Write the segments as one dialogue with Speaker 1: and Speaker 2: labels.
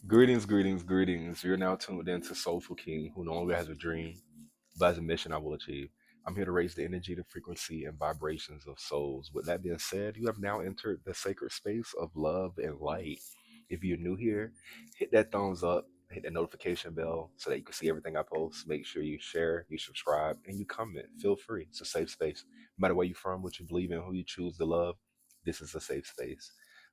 Speaker 1: Greetings, greetings, greetings. You're now tuned in to Soulful King, who no longer has a dream, but has a mission I will achieve. I'm here to raise the energy, the frequency, and vibrations of souls. With that being said, you have now entered the sacred space of love and light. If you're new here, hit that thumbs up, hit that notification bell so that you can see everything I post. Make sure you share, you subscribe, and you comment. Feel free. It's a safe space. No matter where you're from, what you believe in, who you choose to love, this is a safe space.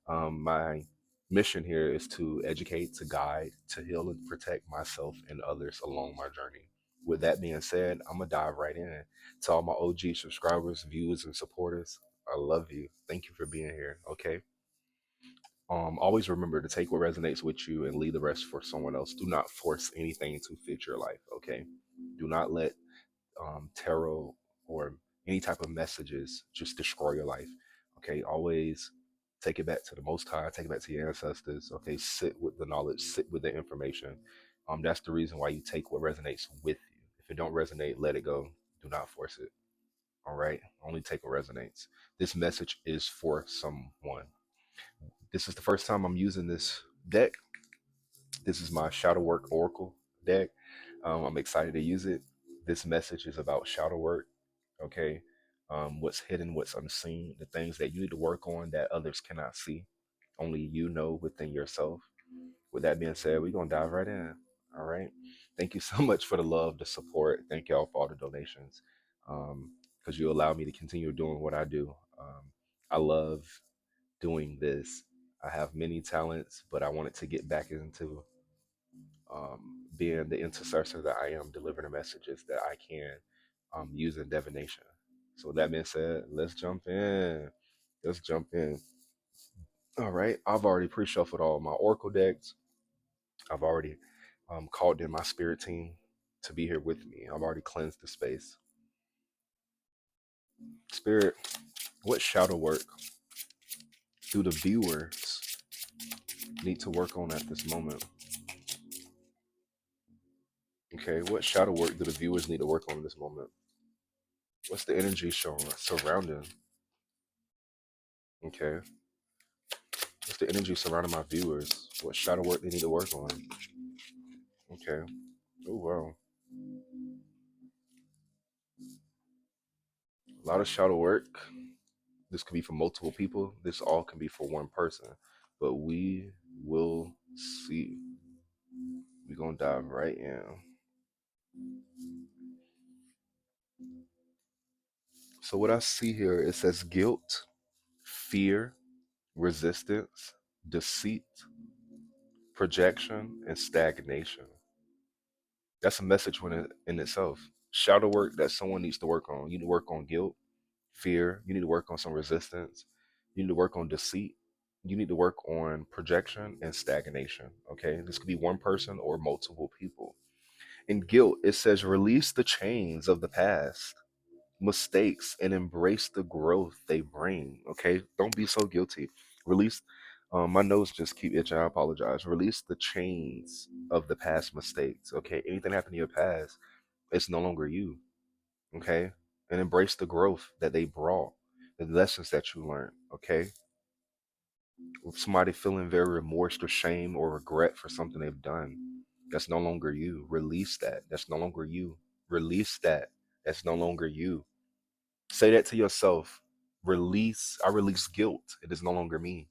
Speaker 1: My mission here is to educate, to guide, to heal, and protect myself and others along my journey. With that being said, I'm gonna dive right in. To all my OG subscribers, viewers, and supporters, I love you. Thank you for being here. Okay. Always remember to take what resonates with you and leave the rest for someone else. Do not force anything to fit your life. Okay. Do not let tarot or any type of messages just destroy your life. Okay, always take it back to the Most High, take it back to your ancestors. Okay, sit with the knowledge, sit with the information. That's the reason why you take what resonates with you. If it don't resonate, let it go. Do not force it. All right, only take what resonates. This message is for someone. This is the first time I'm using this deck. This is my Shadow Work Oracle deck. I'm excited to use it. This message is about shadow work. Okay, what's hidden, what's unseen, the things that you need to work on that others cannot see. Only you know within yourself. With that being said, we're gonna dive right in. All right. Thank you so much for the love, the support. Thank y'all for all the donations. Because you allow me to continue doing what I do. I love doing this. I have many talents, but I wanted to get back into being the intercessor that I am, delivering the messages that I can using divination. So with that being said, let's jump in. Let's jump in. All right. I've already pre-shuffled all my Oracle decks. I've already called in my spirit team to be here with me. I've already cleansed the space. Spirit, what shadow work do the viewers need to work on at this moment? Okay, what shadow work do the viewers need to work on in this moment? What's the energy showing surrounding? Okay, what's the energy surrounding my viewers? What shadow work they need to work on? Okay. Oh wow, a lot of shadow work. This could be for multiple people. This all can be for one person. But we will see. We're gonna dive right in. So what I see here, it says guilt, fear, resistance, deceit, projection, and stagnation. That's a message in itself. Shadow work that someone needs to work on. You need to work on guilt, fear. You need to work on some resistance. You need to work on deceit. You need to work on projection and stagnation. Okay. This could be one person or multiple people. In guilt, it says release the chains of the past, mistakes, and embrace the growth they bring. Okay. Don't be so guilty. Release. My nose just keep itching. I apologize. Release the chains of the past mistakes. Okay. Anything happened in your past, it's no longer you. Okay. And embrace the growth that they brought, the lessons that you learned. Okay. If somebody feeling very remorse or shame or regret for something they've done, that's no longer you. Release that. That's no longer you. Release that. That's no longer you. Say that to yourself. Release. I release guilt. It is no longer me.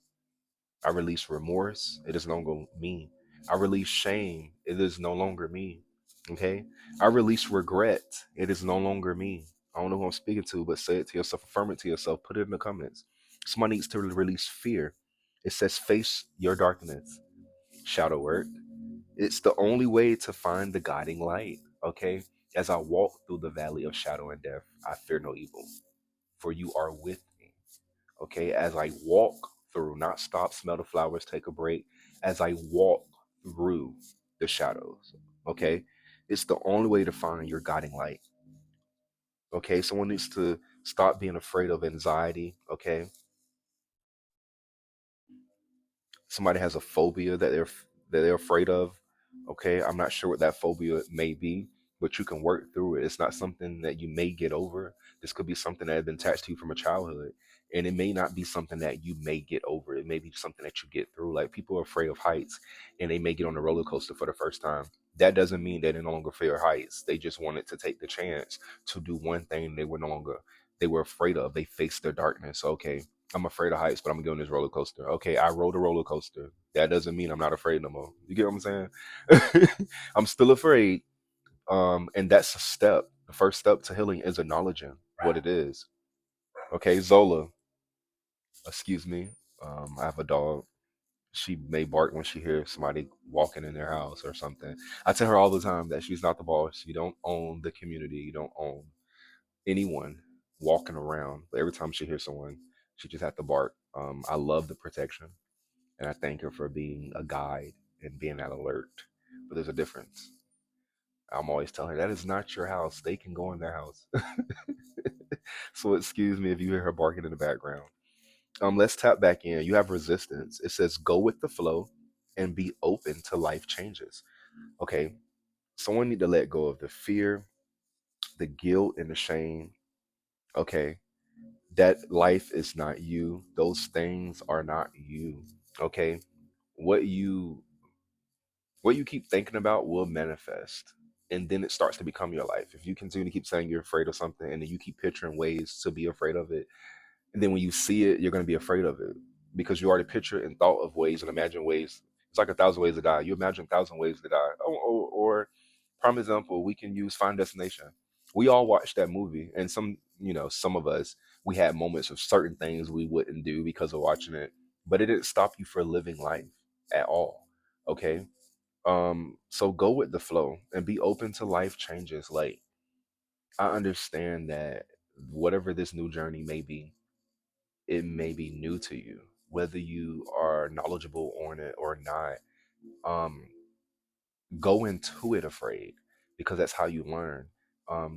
Speaker 1: I release remorse. It is no longer me. I release shame. It is no longer me. Okay. I release regret. It is no longer me. I don't know who I'm speaking to, but say it to yourself, affirm it to yourself, put it in the comments. Somebody needs to release fear. It says, face your darkness. Shadow work. It's the only way to find the guiding light. Okay. As I walk through the valley of shadow and death, I fear no evil, for you are with me. Okay. As I walk through, not stop, smell the flowers, take a break. As I walk through the shadows. Okay. It's the only way to find your guiding light. Okay. Someone needs to stop being afraid of anxiety. Okay. Somebody has a phobia that they're afraid of. Okay. I'm not sure what that phobia may be, but you can work through it. It's not something that you may get over. This could be something that has been attached to you from a childhood. And it may not be something that you may get over. It may be something that you get through. Like people are afraid of heights and they may get on a roller coaster for the first time. That doesn't mean they no longer fear heights. They just wanted to take the chance to do one thing they were afraid of. They faced their darkness. Okay, I'm afraid of heights, but I'm gonna get on this roller coaster. Okay, I rode a roller coaster. That doesn't mean I'm not afraid no more. You get what I'm saying? I'm still afraid. And that's a step. The first step to healing is acknowledging what it is. Okay, Zola, excuse me. I have a dog. She may bark when she hears somebody walking in their house or something. I tell her all the time that she's not the boss. You don't own the community. You don't own anyone walking around. But every time she hears someone, she just has to bark. I love the protection, and I thank her for being a guide and being that alert. But there's a difference. I'm always telling her that is not your house. They can go in their house. So excuse me if you hear her barking in the background. Let's tap back in. You have resistance. It says go with the flow and be open to life changes. Okay. Someone need to let go of the fear, the guilt, and the shame. Okay. That life is not you. Those things are not you. Okay. What you what you keep thinking about will manifest. And then it starts to become your life. If you continue to keep saying you're afraid of something and then you keep picturing ways to be afraid of it, and then when you see it, you're going to be afraid of it because you already picture and thought of ways and imagine ways. It's like a thousand ways to die. You imagine a thousand ways to die. Or prime example, we can use Final Destination. We all watched that movie, and some of us, we had moments of certain things we wouldn't do because of watching it, but it didn't stop you from living life at all. Okay. So go with the flow and be open to life changes. Like, I understand that whatever this new journey may be, it may be new to you, whether you are knowledgeable on it or not. Um, go into it afraid because that's how you learn.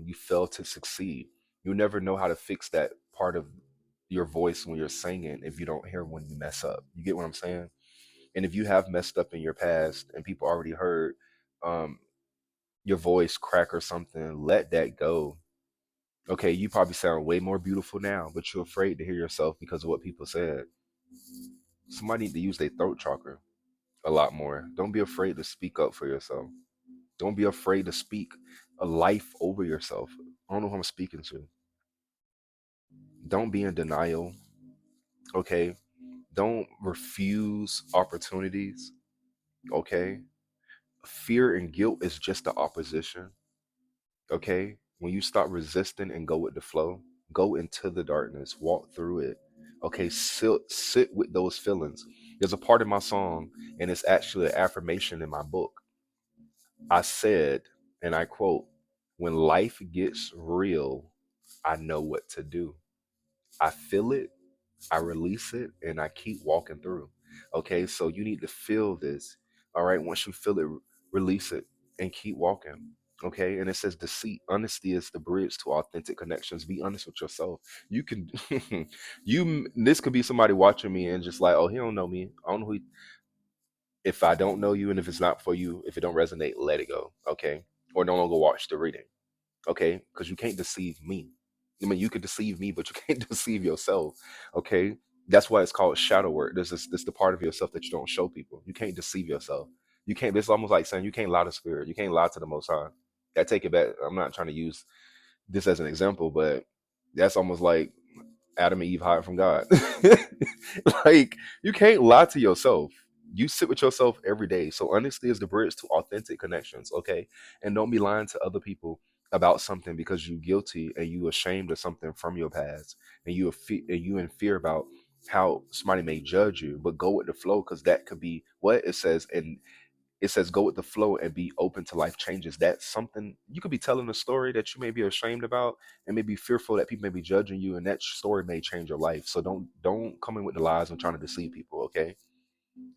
Speaker 1: You fail to succeed. You never know how to fix that part of your voice when you're singing if you don't hear when you mess up. You get what I'm saying? And if you have messed up in your past and people already heard um, your voice crack or something, let that go. Okay, you probably sound way more beautiful now, but you're afraid to hear yourself because of what people said. Somebody need to use their throat chakra a lot more. Don't be afraid to speak up for yourself. Don't be afraid to speak a life over yourself. I don't know who I'm speaking to. Don't be in denial. Okay. Don't refuse opportunities. Okay. Fear and guilt is just the opposition. Okay. When you stop resisting and go with the flow, go into the darkness, walk through it. Okay. Sit with those feelings. There's a part of my song, and it's actually an affirmation in my book. I said, and I quote, when life gets real, I know what to do. I feel it, I release it, and I keep walking through. Okay, so you need to feel this. All right, once you feel it, release it and keep walking. Okay, and it says deceit. Honesty is the bridge to authentic connections. Be honest with yourself. You can, this could be somebody watching me and just like, oh, he don't know me. I don't know who. If I don't know you and if it's not for you, if it don't resonate, let it go. Okay. Or no longer watch the reading. Okay. Because you can't deceive me. I mean, you can deceive me, but you can't deceive yourself. Okay. That's why it's called shadow work. This the part of yourself that you don't show people. You can't deceive yourself. You can't, it's almost like saying you can't lie to spirit. You can't lie to the most high. I take it back. I'm not trying to use this as an example, but that's almost like Adam and Eve hiding from God. Like, you can't lie to yourself. You sit with yourself every day. So honesty is the bridge to authentic connections, okay? And don't be lying to other people about something because you guilty and you ashamed of something from your past, and you in fear about how somebody may judge you. But go with the flow because that could be what it says. And it says go with the flow and be open to life changes. That's something you could be telling a story that you may be ashamed about and may be fearful that people may be judging you, and that story may change your life. So don't come in with the lies and trying to deceive people. Okay,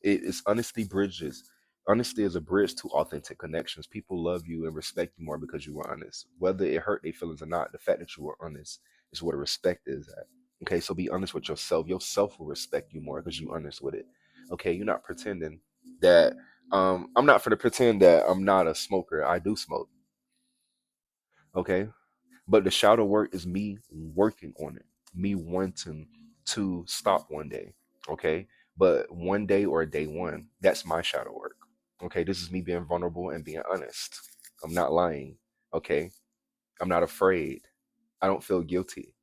Speaker 1: it's honesty bridges. Honesty is a bridge to authentic connections. People love you and respect you more because you were honest, whether it hurt their feelings or not. The fact that you were honest is what a respect is at. Okay, so be honest with yourself. Yourself will respect you more because you're honest with it. Okay, you're not pretending that I'm not for to pretend that I'm not a smoker. I do smoke. Okay. But the shadow work is me working on it, me wanting to stop one day. Okay. But one day or day one, that's my shadow work. Okay. This is me being vulnerable and being honest. I'm not lying. Okay. I'm not afraid. I don't feel guilty.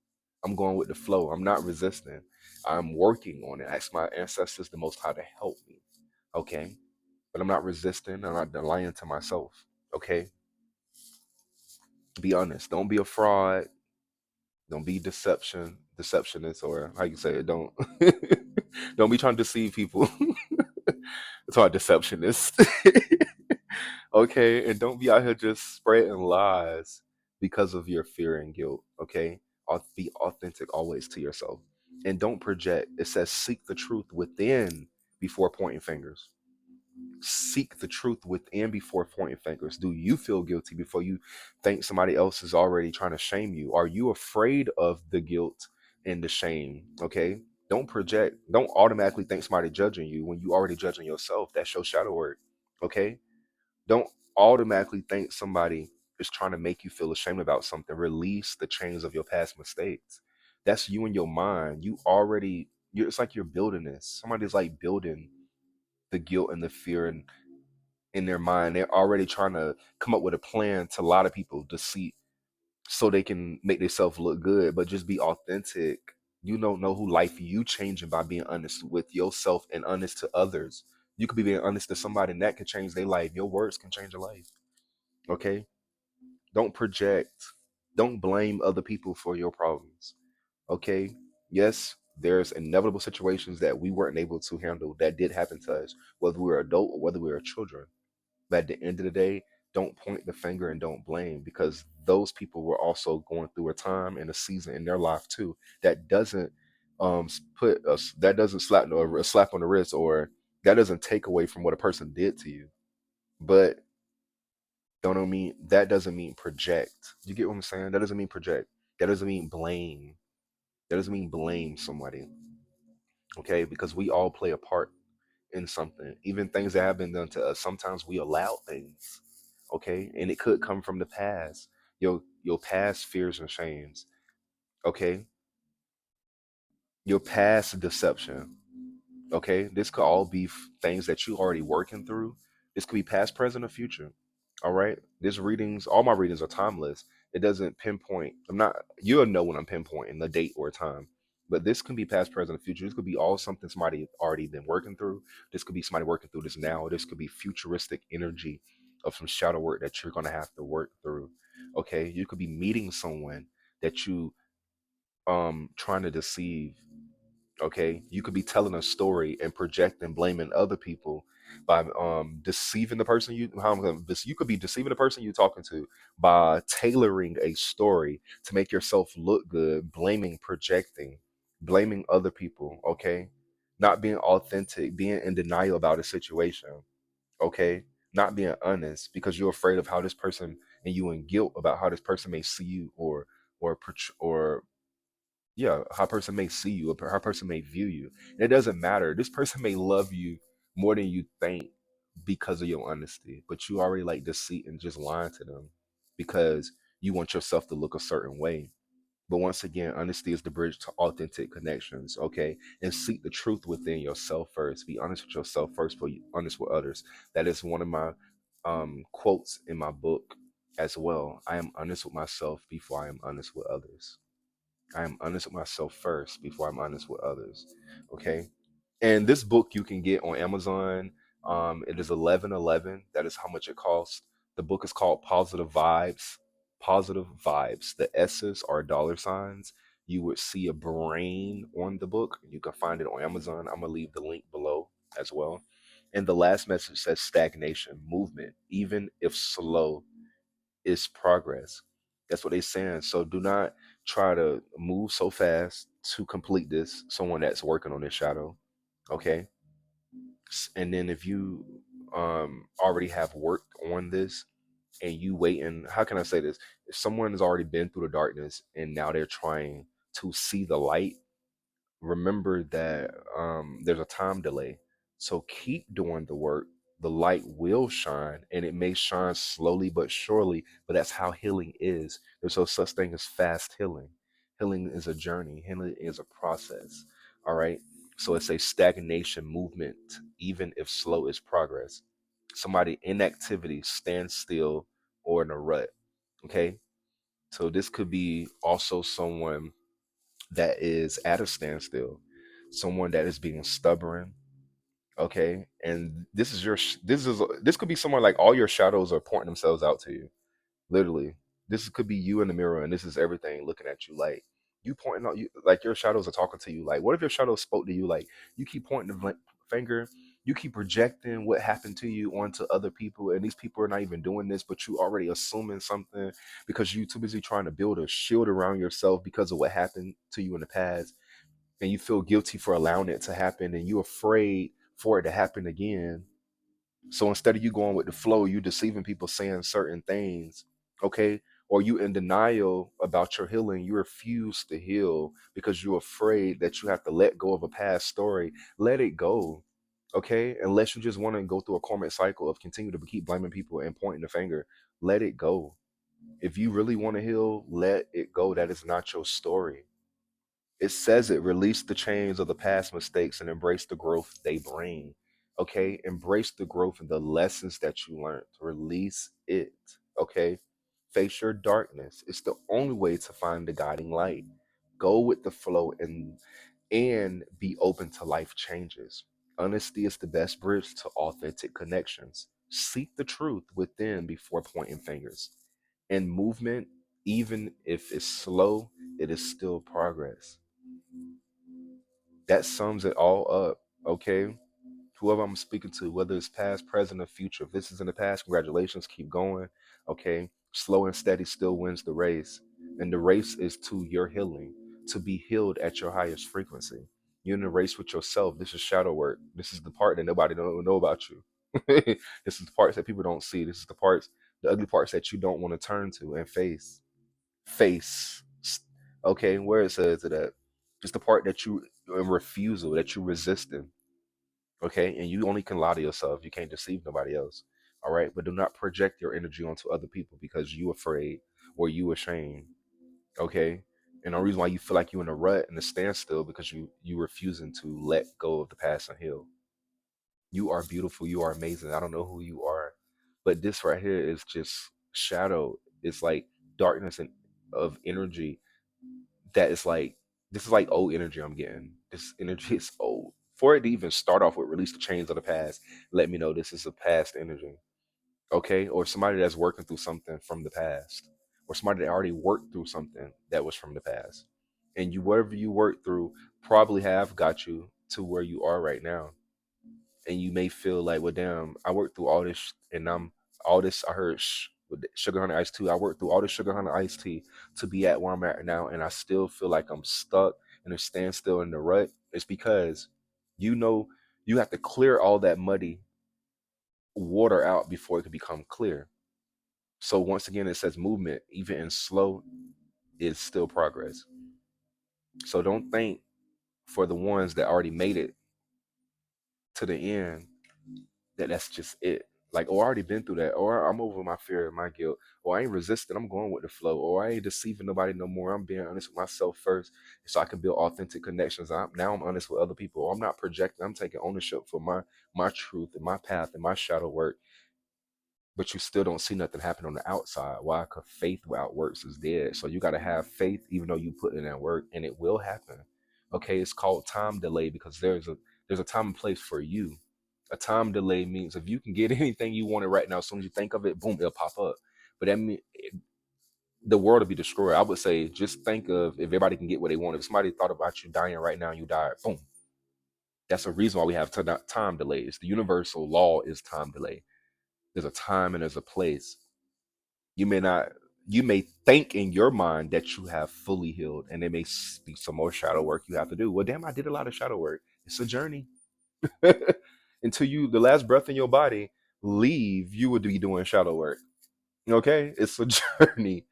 Speaker 1: I'm going with the flow. I'm not resisting. I'm working on it. I ask my ancestors, the Most High, to help me. Okay. But I'm not resisting. I'm not lying to myself. Okay. Be honest. Don't be a fraud. Don't be deceptionist, or how you say it. Don't don't be trying to deceive people. It's our deceptionist. Okay, and don't be out here just spreading lies because of your fear and guilt. Okay, be authentic always to yourself, and don't project. It says seek the truth within before pointing fingers. Seek the truth within before pointing fingers. Do you feel guilty before you think somebody else is already trying to shame you? Are you afraid of the guilt and the shame? Okay. Don't project. Don't automatically think somebody judging you when you already judging yourself. That's your shadow work. Okay. Don't automatically think somebody is trying to make you feel ashamed about something. Release the chains of your past mistakes. That's you in your mind. It's like you're building this. Somebody's like building the guilt and the fear and in their mind. They're already trying to come up with a plan to lie to people to see so they can make themselves look good, but just be authentic. You don't know who life you changing by being honest with yourself and honest to others. You could be being honest to somebody and that could change their life. Your words can change your life. Okay? Don't project. Don't blame other people for your problems. Okay? Yes, there's inevitable situations that we weren't able to handle that did happen to us, whether we were adult or whether we were children. But at the end of the day, don't point the finger and don't blame, because those people were also going through a time and a season in their life too that doesn't put us that doesn't slap or a slap on the wrist, or that doesn't take away from what a person did to you. But don't mean that doesn't mean project. You get what I'm saying? That doesn't mean project. That doesn't mean blame. That doesn't mean blame somebody. Okay, because we all play a part in something, even things that have been done to us. Sometimes we allow things, okay, and it could come from the past, your past fears and shames, okay, your past deception. Okay, this could all be things that you already working through. This could be past, present, or future. All right, this readings, all my readings are timeless. It doesn't pinpoint. I'm not. You'll know when I'm pinpointing the date or time. But this can be past, present, or future. This could be all something somebody already been working through. This could be somebody working through this now. This could be futuristic energy of some shadow work that you're gonna have to work through. Okay, you could be meeting someone that you trying to deceive. Okay, you could be telling a story and projecting blaming other people by deceiving the person you could be deceiving the person you're talking to by tailoring a story to make yourself look good, blaming, projecting, blaming other people. Okay, not being authentic, being in denial about a situation. Okay, not being honest because you're afraid of how this person, and you in guilt about how this person may see you, or yeah, how a person may see you, or how a person may view you. And it doesn't matter. This person may love you more than you think because of your honesty, but you already like deceit and just lying to them because you want yourself to look a certain way. But once again, honesty is the bridge to authentic connections, okay? And seek the truth within yourself first. Be honest with yourself first before you honest with others. That is one of my quotes in my book as well. I am honest with myself before I am honest with others. I am honest with myself first before I'm honest with others. Okay. And this book you can get on Amazon. It is 11.11. That is how much it costs. The book is called Positive Vibes. Positive Vibes. The S's are dollar signs. You would see a brain on the book. You can find it on Amazon. I'm gonna leave the link below as well. And the last message says stagnation, movement, even if slow, is progress. That's what they're saying. So do not try to move so fast to complete this. Someone that's working on this shadow, okay? And then if you already have worked on this and you waiting, how can I say this? If someone has already been through the darkness and now they're trying to see the light, remember that there's a time delay. So keep doing the work the light will shine, and it may shine slowly but surely, but that's how healing is. There's no such thing as fast healing. Healing is a journey, healing is a process. All right. So it's a stagnation movement, even if slow is progress. Somebody inactivity, stand still, or in a rut. Okay. So this could be also someone that is at a standstill, someone that is being stubborn. Okay, and this could be someone like all your shadows are pointing themselves out to you. Literally, this could be you in the mirror, and this is everything looking at you. Like you pointing out, you like your shadows are talking to you. Like, what if your shadow spoke to you? Like you keep pointing the finger, you keep projecting what happened to you onto other people, and these people are not even doing this, but you already assuming something because you too busy trying to build a shield around yourself because of what happened to you in the past, and you feel guilty for allowing it to happen, and you're afraid for it to happen again. So instead of you going with the flow, you deceiving people saying certain things, okay? Or you in denial about your healing. You refuse to heal because you're afraid that you have to let go of a past story. Let it go, okay? Unless you just want to go through a karmic cycle of continue to keep blaming people and pointing the finger, let it go. If you really want to heal, let it go. That is not your story. It says it, release the chains of the past mistakes and embrace the growth they bring. Okay? Embrace the growth and the lessons that you learned. Release it. Okay? Face your darkness. It's the only way to find the guiding light. Go with the flow and be open to life changes. Honesty is the best bridge to authentic connections. Seek the truth within before pointing fingers. And movement, even if it's slow, it is still progress. That sums it all up. Okay, whoever I'm speaking to, whether it's past, present, or future, if this is in the past, congratulations, keep going. Okay, slow and steady still wins the race, and the race is to your healing, to be healed at your highest frequency. You're in a race with yourself. This is shadow work. This is the part that nobody don't know about you. This is the parts that people don't see. This is the parts, the ugly parts that you don't want to turn to and face. Okay, where it says it at. Just the part that you in refusal, that you resisting. Okay, and you only can lie to yourself. You can't deceive nobody else. All right, but do not project your energy onto other people because you afraid or you ashamed. Okay, and the reason why you feel like you're in a rut and a standstill because you refusing to let go of the past and heal. You are beautiful. You are amazing. I don't know who you are, but this right here is just shadow. It's like darkness and of energy that is like this is like old energy I'm getting. This energy is old. For it to even start off with release the chains of the past, let me know this is a past energy. Okay? Or somebody that's working through something from the past. Or somebody that already worked through something that was from the past. And you whatever you worked through probably have got you to where you are right now, and you may feel like, well, damn, I worked through all this, and I'm all this. I heard with the sugar honey iced tea. I worked through all this sugar honey iced tea to be at where I'm at now, and I still feel like I'm stuck in a standstill in the rut. It's because you know you have to clear all that muddy water out before it can become clear. So once again, it says movement, even in slow, is still progress. So don't think for the ones that already made it to the end that's just it. Like, oh, I already been through that, or I'm over my fear and my guilt, or I ain't resisting, I'm going with the flow, or I ain't deceiving nobody no more. I'm being honest with myself first, so I can build authentic connections. Now I'm honest with other people. I'm not projecting. I'm taking ownership for my truth and my path and my shadow work. But you still don't see nothing happen on the outside. Why? Because faith without works is dead. So you got to have faith, even though you put in that work, and it will happen. Okay, it's called time delay because there's a time and place for you. A time delay means if you can get anything you wanted right now, as soon as you think of it, boom, it'll pop up. But that means the world will be destroyed. I would say just think of if everybody can get what they want. If somebody thought about you dying right now and you died, boom. That's a reason why we have time delays. The universal law is time delay. There's a time and there's a place. You may not, you may think in your mind that you have fully healed, and there may be some more shadow work you have to do. Well, damn, I did a lot of shadow work. It's a journey. Until you, the last breath in your body, leave, you would be doing shadow work. Okay? It's a journey.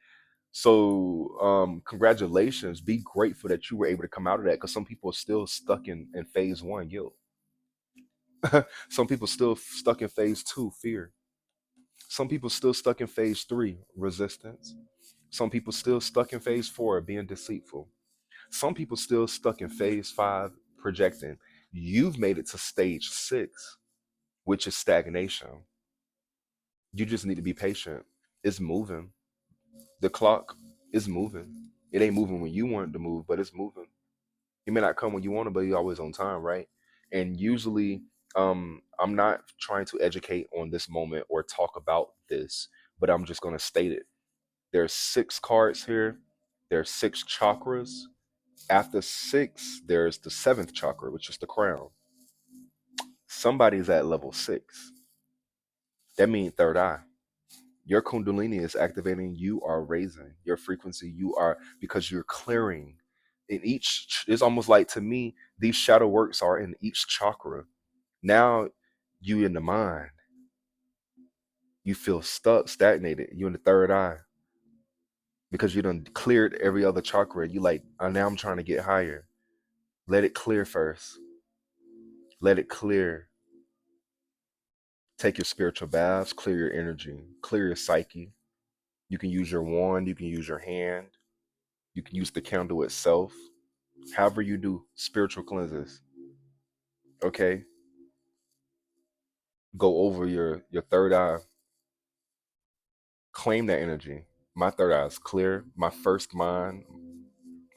Speaker 1: So, congratulations. Be grateful that you were able to come out of that because some people are still stuck in phase one guilt. Some people still stuck in phase two, fear. Some people still stuck in phase three, resistance. Some people still stuck in phase four, being deceitful. Some people still stuck in phase five, projecting. You've made it to stage six, which is stagnation. You just need to be patient. It's moving. The clock is moving. It ain't moving when you want it to move, but it's moving. He may not come when you want it, but he's always on time, right? And usually, I'm not trying to educate on this moment or talk about this, but I'm just going to state it. There's six cards here. There's six chakras. After six, there's the seventh chakra, which is the crown. Somebody's at level six. That means third eye. Your kundalini is activating. You are raising your frequency. You are, because you're clearing. In each, it's almost like, to me, these shadow works are in each chakra. Now you in the mind, you feel stuck, stagnated. You in the third eye because you done cleared every other chakra. You like, now I'm trying to get higher. Let it clear first. Let it clear. Take your spiritual baths, clear your energy, clear your psyche. You can use your wand, you can use your hand, you can use the candle itself. However you do spiritual cleanses, okay? Go over your third eye, claim that energy. My third eye is clear. My first mind,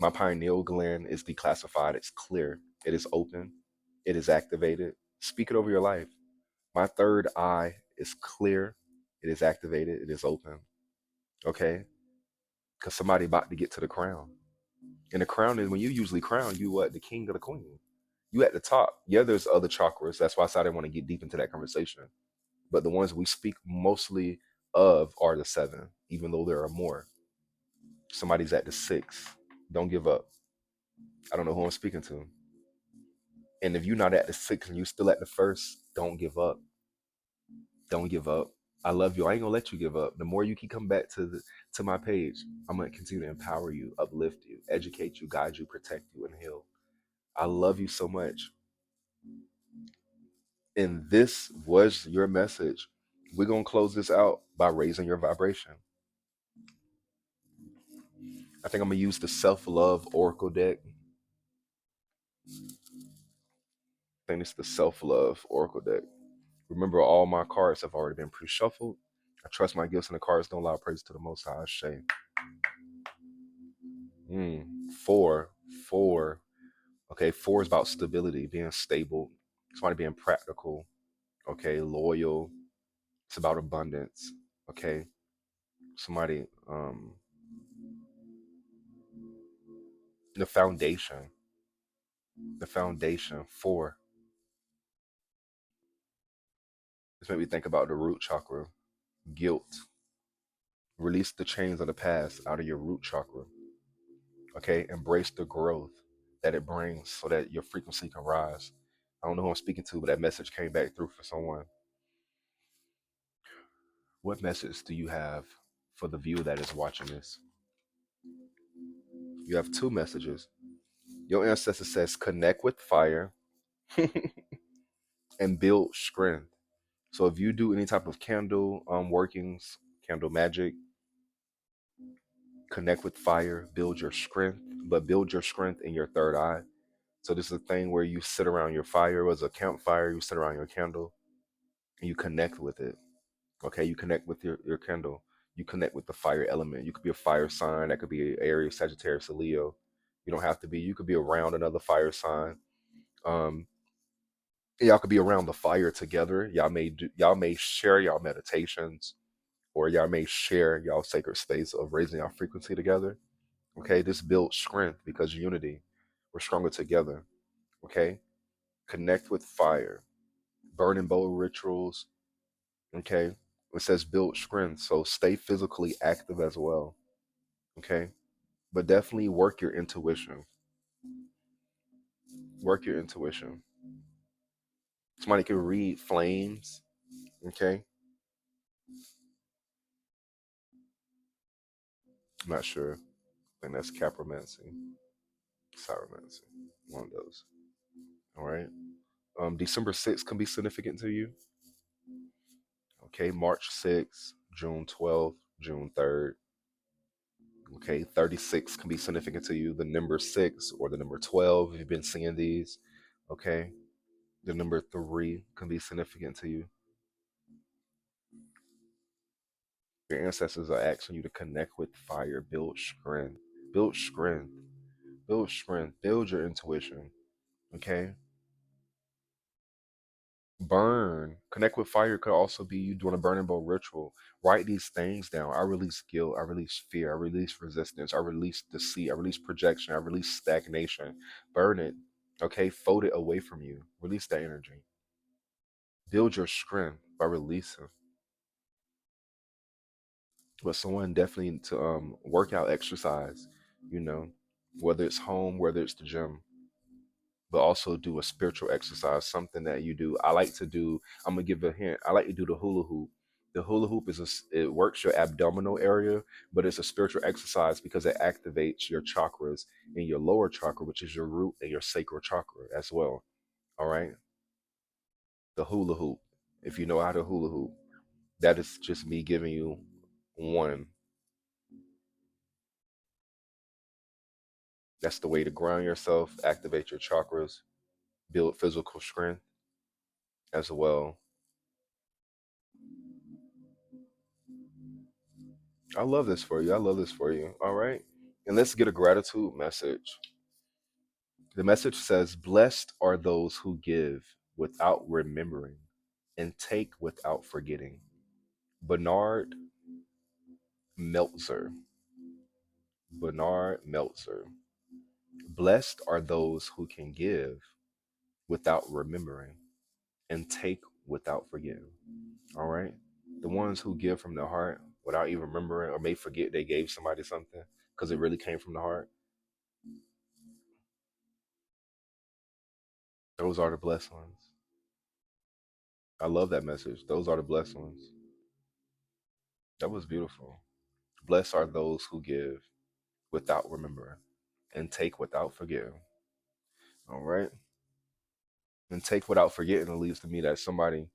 Speaker 1: my pineal gland is declassified. It's clear. It is open. It is activated. Speak it over your life. My third eye is clear. It is activated. It is open. Okay? Because somebody about to get to the crown. And the crown is, when you usually crown, you what? The king or the queen. You at the top. Yeah, there's other chakras. That's why I said I didn't want to get deep into that conversation. But the ones we speak mostly of are the seven, even though there are more. Somebody's at the six. Don't give up. I don't know who I'm speaking to. And if you're not at the six and you're still at the first, don't give up. Don't give up. I love you. I ain't gonna let you give up. The more you keep coming back to my page, I'm gonna continue to empower you, uplift you, educate you, guide you, protect you, and heal. I love you so much. And this was your message. We're gonna close this out by raising your vibration. I think I'm gonna use the self-love oracle deck. I think it's the self-love oracle deck. Remember, all my cards have already been pre-shuffled. I trust my gifts and the cards don't allow praise to the Most High. Shay. Four. Four. Okay, four is about stability, being stable. Somebody being practical. Okay, loyal. It's about abundance. Okay, somebody, the foundation. The foundation. Four. This made me think about the root chakra. Guilt. Release the chains of the past out of your root chakra. Okay, embrace the growth that it brings so that your frequency can rise. I don't know who I'm speaking to, but that message came back through for someone. What message do you have for the viewer that is watching this? You have two messages. Your ancestor says connect with fire and build strength. So if you do any type of candle workings, candle magic, connect with fire, build your strength, but build your strength in your third eye. So this is a thing where you sit around your fire, as a campfire, you sit around your candle and you connect with it. Okay, you connect with your candle. You connect with the fire element. You could be a fire sign. That could be Aries, Sagittarius, or Leo. You don't have to be. You could be around another fire sign. Um, y'all could be around the fire together. Y'all may share y'all meditations, or y'all may share y'all sacred space of raising y'all frequency together. Okay, this builds strength because unity. We're stronger together. Okay, connect with fire. Burning bowl rituals. Okay, it says build strength, so stay physically active as well. Okay, but definitely work your intuition. Work your intuition. Somebody can read flames. Okay, I'm not sure. I think that's capromancy, cyromancy, one of those. All right. December 6th can be significant to you. Okay, March 6th, June 12th, June 3rd. Okay, 36 can be significant to you. The number 6 or the number 12, if you've been seeing these. Okay, the number 3 can be significant to you. Your ancestors are asking you to connect with fire, build strength, build strength, build your intuition. Okay, burn, connect with fire could also be you doing a burning bowl ritual. Write these things down. I release guilt, I release fear, I release resistance, I release deceit, I release projection, I release stagnation. Burn it. Okay, fold it away from you. Release that energy. Build your strength by releasing. But someone definitely need to workout, exercise, you know, whether it's home, whether it's the gym, but also do a spiritual exercise, something that you do. I like to do, I'm gonna give a hint. I like to do the hula hoop. The hula hoop it works your abdominal area, but it's a spiritual exercise because it activates your chakras in your lower chakra, which is your root and your sacral chakra as well. All right. The hula hoop. If you know how to hula hoop, that is just me giving you one. That's the way to ground yourself, activate your chakras, build physical strength as well. I love this for you. I love this for you. All right. And let's get a gratitude message. The message says, blessed are those who give without remembering and take without forgetting. Bernard Meltzer. Bernard Meltzer. Blessed are those who can give without remembering and take without forgetting. All right. The ones who give from their heart without even remembering or may forget they gave somebody something because it really came from the heart. Those are the blessed ones. I love that message. Those are the blessed ones. That was beautiful. Blessed are those who give without remembering and take without forgetting. All right. And take without forgetting it leads to me that somebody,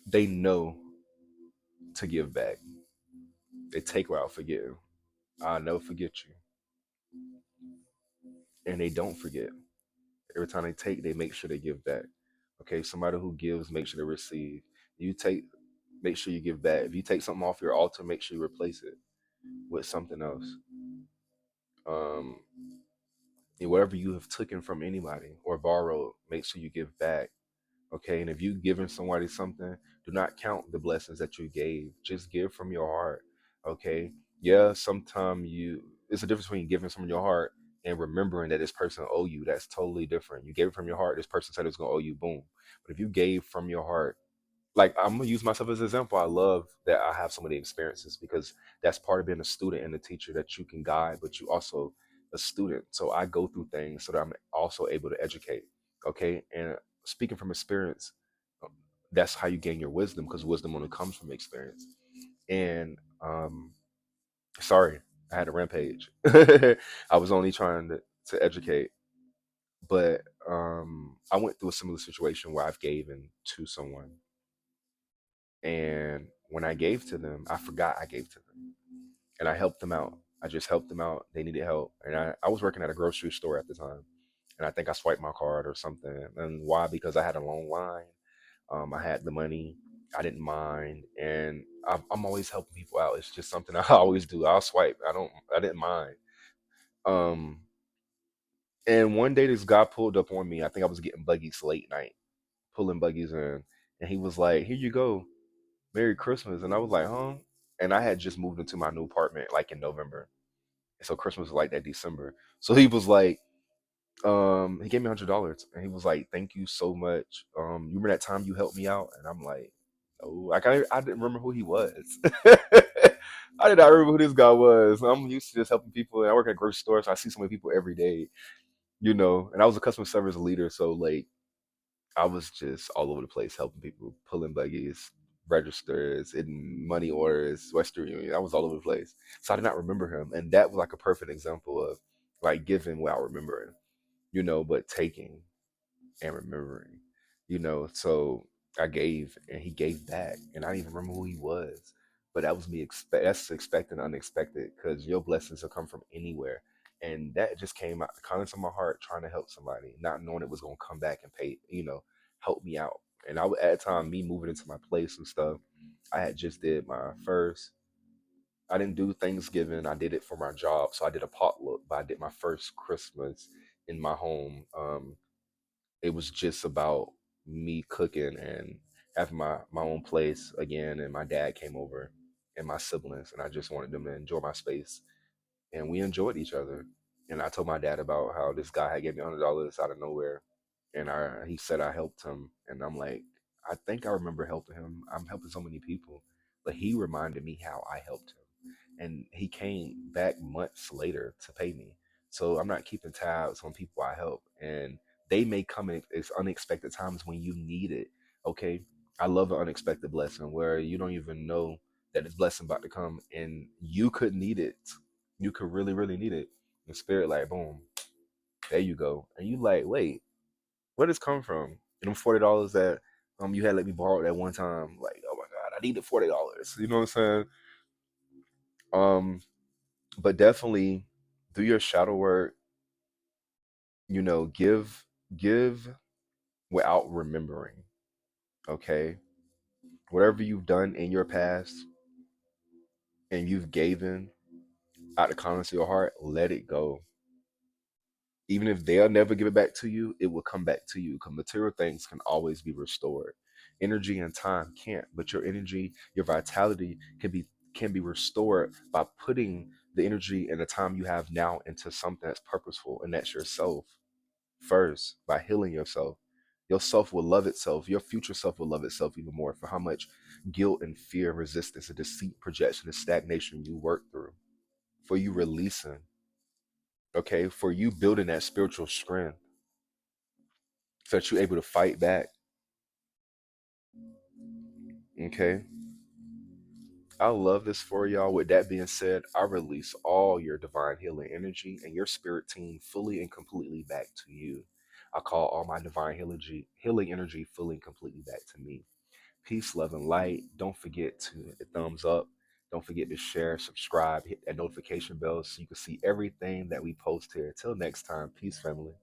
Speaker 1: they know to give back. They take without forgetting. I'll never forget you. And they don't forget. Every time they take, they make sure they give back. Okay. Somebody who gives, make sure they receive. You take, make sure you give back. If you take something off your altar, make sure you replace it with something else. Um, and whatever you have taken from anybody or borrowed, make sure you give back. Okay. And if you giving somebody something, do not count the blessings that you gave. Just give from your heart. Okay. Yeah, sometimes it's a difference between giving from your heart and remembering that this person owe you. That's totally different. You gave it from your heart, this person said it's gonna owe you, boom. But if you gave from your heart, like I'm gonna use myself as an example. I love that I have so many experiences because that's part of being a student and a teacher that you can guide, but you also a student. So I go through things so that I'm also able to educate. Okay, and speaking from experience, that's how you gain your wisdom because wisdom only comes from experience. And sorry, I had a rampage. I was only trying to educate, but I went through a similar situation where I've given to someone and when I gave to them, I forgot I gave to them. And I helped them out. I just helped them out. They needed help. And I was working at a grocery store at the time. And I think I swiped my card or something. And why? Because I had a long line. I had the money. I didn't mind. And I'm always helping people out. It's just something I always do. I'll swipe. I didn't mind. Um, and one day this guy pulled up on me. I think I was getting buggies late night, pulling buggies in. And he was like, here you go. Merry Christmas. And I was like, huh? And I had just moved into my new apartment like in November. And so Christmas was like that December. So he was like, he gave me $100 and he was like, thank you so much. You remember that time you helped me out? And I'm like, oh, like I didn't remember who he was. I did not remember who this guy was. I'm used to just helping people. And I work at a grocery store, so I see so many people every day, and I was a customer service leader. So like I was just all over the place helping people, pulling buggies, registers, in money orders, Western Union. I was all over the place. So I did not remember him. And that was like a perfect example of like giving without remembering, but taking. and remembering, you know. So I gave and he gave back, and I didn't even remember who he was. But that was me. That's expecting unexpected because your blessings will come from anywhere, and that just came out the kindness of my heart, trying to help somebody, not knowing it was gonna come back and pay, help me out. And at the time, me moving into my place and stuff, I had just did my first. I didn't do Thanksgiving. I did it for my job, so I did a potluck. But I did my first Christmas in my home. It was just about me cooking and having my own place again. And my dad came over and my siblings, and I just wanted them to enjoy my space. And we enjoyed each other. And I told my dad about how this guy had gave me $100 out of nowhere, and he said I helped him, and I'm like, I think I remember helping him. I'm helping so many people, but he reminded me how I helped him, and he came back months later to pay me. So I'm not keeping tabs on people I help, and they may come in it's unexpected times when you need it. Okay, I love an unexpected blessing where you don't even know that this blessing about to come, and you could need it. You could really, really need it. The spirit, like, boom, there you go, and you like, wait, where does come from? And them $40 that you had let me borrow that one time, like, oh my god, I needed $40. You know what I'm saying? Um, but definitely do your shadow work. Give without remembering. Okay, whatever you've done in your past and you've given out the kindness of your heart, let it go. Even if they'll never give it back to you, it will come back to you because material things can always be restored. Energy and time can't, but your energy, your vitality can be restored by putting the energy and the time you have now into something that's purposeful, and that's yourself first by healing yourself. Your self will love itself. Your future self will love itself even more for how much guilt and fear, resistance, and deceit, projection, and stagnation you work through. For you releasing, okay, for you building that spiritual strength so that you're able to fight back. Okay. I love this for y'all. With that being said, I release all your divine healing energy and your spirit team fully and completely back to you. I call all my divine healing energy fully and completely back to me. Peace, love, and light. Don't forget to hit the thumbs up. Don't forget to share, subscribe, hit that notification bell so you can see everything that we post here. Till next time, peace, family.